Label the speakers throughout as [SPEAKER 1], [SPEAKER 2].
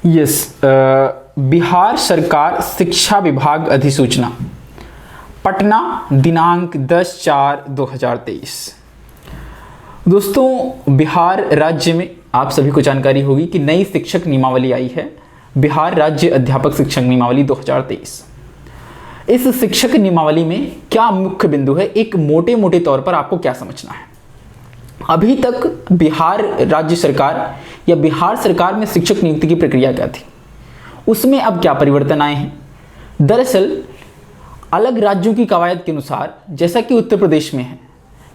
[SPEAKER 1] Yes, Bihar सरकार शिक्षा विभाग अधिसूचना, पटना, दिनांक 10/4/2023। दोस्तों, बिहार राज्य में आप सभी को जानकारी होगी कि नई शिक्षक नियमावली आई है, बिहार राज्य अध्यापक शिक्षक नियमावली 2023। इस शिक्षक नियमावली में क्या मुख्य बिंदु है, एक मोटे मोटे तौर पर आपको क्या समझना है। अभी तक बिहार राज्य सरकार या बिहार सरकार में शिक्षक नियुक्ति की प्रक्रिया क्या थी, उसमें अब क्या परिवर्तन आए हैं। दरअसल अलग राज्यों की कवायद के अनुसार, जैसा कि उत्तर प्रदेश में है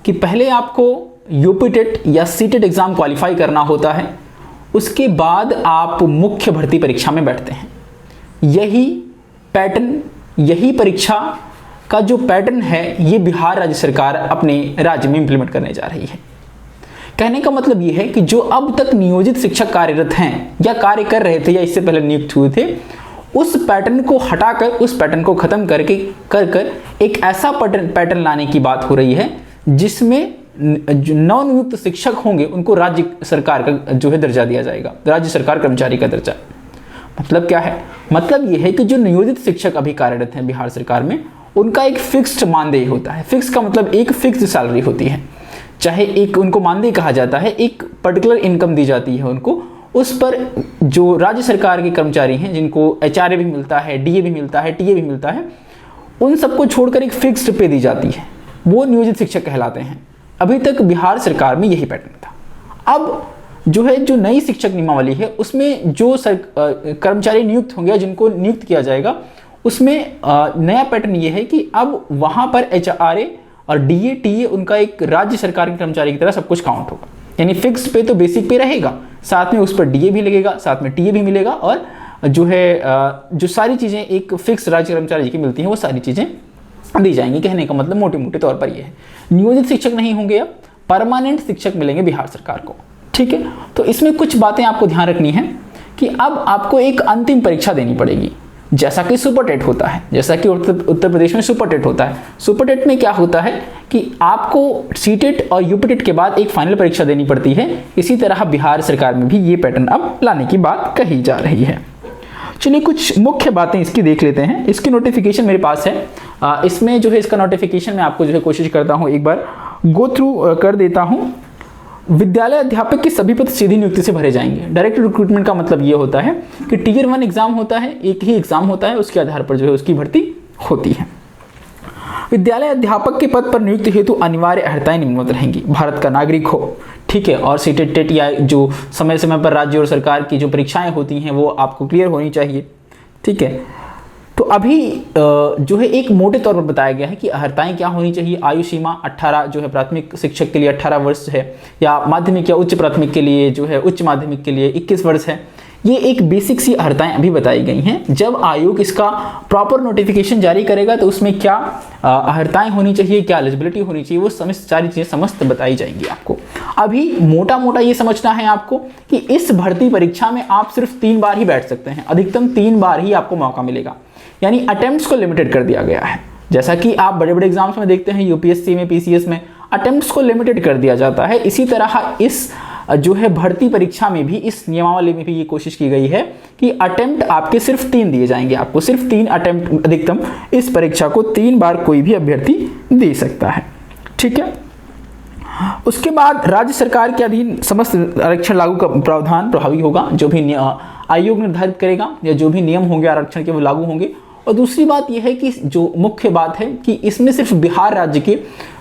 [SPEAKER 1] कि पहले आपको यूपी टेट या सीटेट एग्जाम क्वालिफाई करना होता है, उसके बाद आप मुख्य भर्ती परीक्षा में बैठते हैं। यही पैटर्न, यही परीक्षा का जो पैटर्न है, ये बिहार राज्य सरकार अपने राज्य में इंप्लीमेंट करने जा रही है। कहने का मतलब ये है कि जो अब तक नियोजित शिक्षक कार्यरत हैं या कार्य कर रहे थे या इससे पहले नियुक्त हुए थे, उस पैटर्न को हटाकर, उस पैटर्न को खत्म करके कर एक ऐसा पैटर्न लाने की बात हो रही है जिसमें जो नवनियुक्त शिक्षक होंगे उनको राज्य सरकार का जो है दर्जा दिया जाएगा, राज्य सरकार कर्मचारी का दर्जा। मतलब क्या है, मतलब ये है कि जो नियोजित शिक्षक अभी कार्यरत हैं बिहार सरकार में, उनका एक फिक्स्ड मानदेय होता है। फिक्स का मतलब एक फिक्स्ड सैलरी होती है, चाहे एक उनको मानदेय कहा जाता है, एक पर्टिकुलर इनकम दी जाती है उनको। उस पर जो राज्य सरकार के कर्मचारी हैं, जिनको एचआरए भी मिलता है, डीए भी मिलता है, टीए भी मिलता है, उन सबको छोड़कर एक फिक्स्ड पे दी जाती है, वो नियोजित शिक्षक कहलाते हैं। अभी तक बिहार सरकार में यही पैटर्न था। अब जो है, जो नई शिक्षक नियमावली है, उसमें जो कर्मचारी नियुक्त होंगे, जिनको नियुक्त किया जाएगा, उसमें नया पैटर्न ये है कि अब वहाँ पर एचआरए और डीए टीए उनका एक राज्य सरकार के कर्मचारी की तरह सब कुछ काउंट होगा। यानी फिक्स पे तो बेसिक पे रहेगा, साथ में उस पर डीए भी लगेगा, साथ में टीए भी मिलेगा, और जो है जो सारी चीज़ें एक फिक्स राज्य कर्मचारी की मिलती हैं वो सारी चीज़ें दी जाएंगी। कहने का मतलब मोटे मोटे तौर पर ये है, नियोजित शिक्षक नहीं होंगे, अब परमानेंट शिक्षक मिलेंगे बिहार सरकार को। ठीक है, तो इसमें कुछ बातें आपको ध्यान रखनी है कि अब आपको एक अंतिम परीक्षा देनी पड़ेगी, जैसा कि सुपर टेट होता है, जैसा कि उत्तर प्रदेश में सुपर टेट होता है। सुपर टेट में क्या होता है कि आपको सीटेट और यूपी टेट के बाद एक फाइनल परीक्षा देनी पड़ती है। इसी तरह बिहार सरकार में भी ये पैटर्न अब लाने की बात कही जा रही है। चलिए कुछ मुख्य बातें इसकी देख लेते हैं। इसकी नोटिफिकेशन मेरे पास है, इसमें जो है इसका नोटिफिकेशन मैं आपको जो है कोशिश करता हूँ एक बार गो थ्रू कर देता हूँ। विद्यालय अध्यापक के सभी पद सीधी नियुक्ति से भरे जाएंगे। डायरेक्ट रिक्रूटमेंट का मतलब ये होता है कि टियर 1 एग्जाम होता है, एक ही एग्जाम होता है, उसके आधार पर जो है उसकी भर्ती होती है। विद्यालय अध्यापक के पद पर नियुक्ति हेतु अनिवार्य अर्हताएं निम्नवत रहेंगी। भारत का नागरिक हो, ठीक है, और सीटेट टेट या जो समय समय पर राज्य और सरकार की जो परीक्षाएं होती हैं वो आपको क्लियर होनी चाहिए। ठीक है, तो अभी जो है एक मोटे तौर पर बताया गया है कि अर्हताएं क्या होनी चाहिए। आयु सीमा 18 जो है प्राथमिक शिक्षक के लिए 18 वर्ष है, या माध्यमिक या उच्च प्राथमिक के लिए जो है उच्च माध्यमिक के लिए 21 वर्ष है। ये एक बेसिक सी अर्हताएं अभी बताई गई हैं। जब आयोग इसका प्रॉपर नोटिफिकेशन जारी करेगा तो उसमें क्या अर्हताएं होनी चाहिए, क्या एलिजिबिलिटी होनी चाहिए, वो सारी चीज़ें समस्त बताई जाएंगी आपको। अभी मोटा मोटा ये समझना है आपको कि इस भर्ती परीक्षा में आप सिर्फ 3 बार ही बैठ सकते हैं, अधिकतम 3 बार ही आपको मौका मिलेगा। यानी अटेम्प्ट्स को लिमिटेड कर दिया गया है। जैसा कि आप बड़े बड़े एग्जाम्स में देखते हैं, यूपीएससी में, पीसीएस में अटेम्प्ट्स को लिमिटेड कर दिया जाता है। इसी तरह इस जो है भर्ती परीक्षा में भी, इस नियमावली में भी ये कोशिश की गई है कि अटेम्प्ट आपके सिर्फ 3 दिए जाएंगे। आपको सिर्फ 3 अटेम्प्ट, अधिकतम इस परीक्षा को 3 बार कोई भी अभ्यर्थी दे सकता है। ठीक है, उसके बाद राज्य सरकार के अधीन समस्त आरक्षण लागू का प्रावधान प्रभावी होगा। जो भी आयोग निर्धारित करेगा या जो भी नियम होंगे आरक्षण के वो लागू होंगे। और दूसरी बात यह है कि जो मुख्य बात है कि इसमें सिर्फ बिहार राज्य के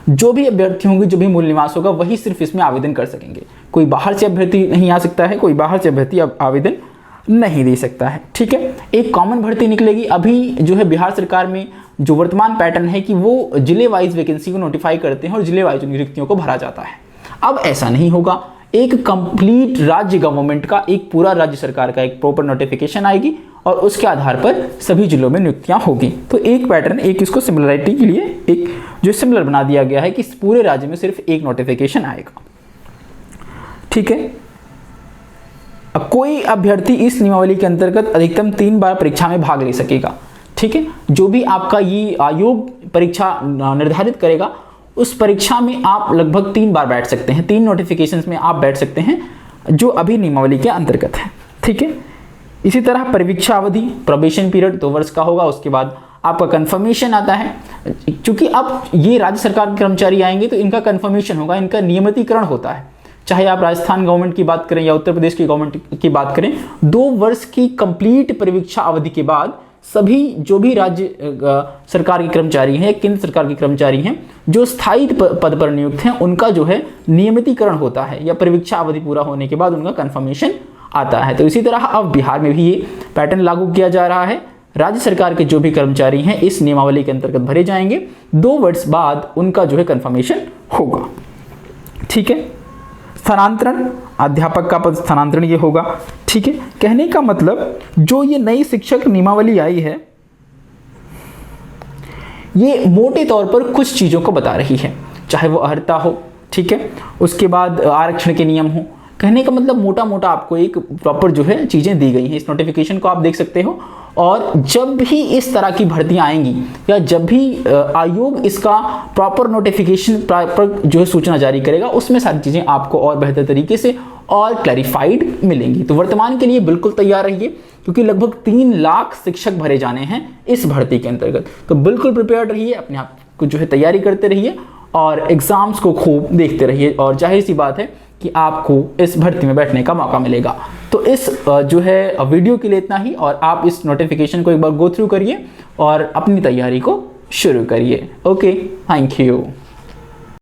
[SPEAKER 1] जो भी अभ्यर्थी होंगे, जो भी मूल निवास होगा, वही सिर्फ इसमें आवेदन कर सकेंगे। कोई बाहर से अभ्यर्थी नहीं आ सकता है, कोई बाहर से अभ्यर्थी आवेदन नहीं दे सकता है। ठीक है, एक कॉमन भर्ती निकलेगी। अभी जो है बिहार सरकार में जो वर्तमान पैटर्न है कि वो जिले वाइज वैकेंसी को नोटिफाई करते हैं और जिले वाइज उन रिक्तियों को भरा जाता है। अब ऐसा नहीं होगा, एक कंप्लीट राज्य गवर्नमेंट का, एक पूरा राज्य सरकार का एक प्रॉपर नोटिफिकेशन आएगी और उसके आधार पर सभी जिलों में नियुक्तियां होगी। तो एक पैटर्न, एक इसको सिमिलरिटी के लिए एक जो सिमिलर बना दिया गया है कि पूरे राज्य में सिर्फ एक नोटिफिकेशन आएगा। ठीक है, अब कोई अभ्यर्थी इस नियमावली के अंतर्गत अधिकतम 3 बार परीक्षा में भाग ले सकेगा। ठीक है, जो भी आपका ये आयोग परीक्षा निर्धारित करेगा उस परीक्षा में आप लगभग 3 बार बैठ सकते हैं। 3 नोटिफिकेशंस में आप बैठ सकते हैं जो अभी नियमावली के अंतर्गत है। ठीक है, इसी तरह परीक्षा अवधि, प्रोबेशन पीरियड 2 वर्ष का होगा। उसके बाद आपका कंफर्मेशन आता है, क्योंकि अब ये राज्य सरकार के कर्मचारी आएंगे तो इनका कंफर्मेशन होगा, इनका नियमितीकरण होता है। चाहे आप राजस्थान गवर्नमेंट की बात करें या उत्तर प्रदेश की गवर्नमेंट की बात करें, 2 वर्ष की कंप्लीट परीक्षा अवधि के बाद सभी जो भी राज्य सरकार के कर्मचारी हैं, केंद्र सरकार के कर्मचारी हैं जो स्थायी पद पर नियुक्त हैं, उनका जो है नियमितीकरण होता है, या परीक्षा अवधि पूरा होने के बाद उनका कंफर्मेशन आता है। तो इसी तरह अब बिहार में भी ये पैटर्न लागू किया जा रहा है। राज्य सरकार के जो भी कर्मचारी हैं इस नियमावली के अंतर्गत भरे जाएंगे, 2 वर्ष बाद उनका जो है कंफर्मेशन होगा। ठीक है। स्थानांतरण, अध्यापक का पद स्थानांतरण ये होगा। ठीक है। कहने का मतलब जो ये नई शिक्षक नियमावली आई है ये मोटे तौर पर कुछ चीजों को बता रही है, चाहे वो अर्हता हो, ठीक है, उसके बाद आरक्षण के नियम हो। कहने का मतलब मोटा मोटा आपको एक प्रॉपर जो है चीजें दी गई हैं। इस नोटिफिकेशन को आप देख सकते हो, और जब भी इस तरह की भर्तियां आएंगी या जब भी आयोग इसका प्रॉपर नोटिफिकेशन, प्रॉपर जो है सूचना जारी करेगा, उसमें सारी चीजें आपको और बेहतर तरीके से और क्लैरिफाइड मिलेंगी। तो वर्तमान के लिए बिल्कुल तैयार रहिए, क्योंकि लगभग 3 लाख शिक्षक भरे जाने हैं इस भर्ती के अंतर्गत। तो बिल्कुल प्रिपेयर्ड रहिए, अपने आप को जो है तैयारी करते रहिए और एग्जाम्स को खूब देखते रहिए, और जाहिर सी बात है कि आपको इस भर्ती में बैठने का मौका मिलेगा। तो इस जो है वीडियो के लिए इतना ही, और आप इस नोटिफिकेशन को एक बार गो थ्रू करिए और अपनी तैयारी को शुरू करिए। Okay, thank you.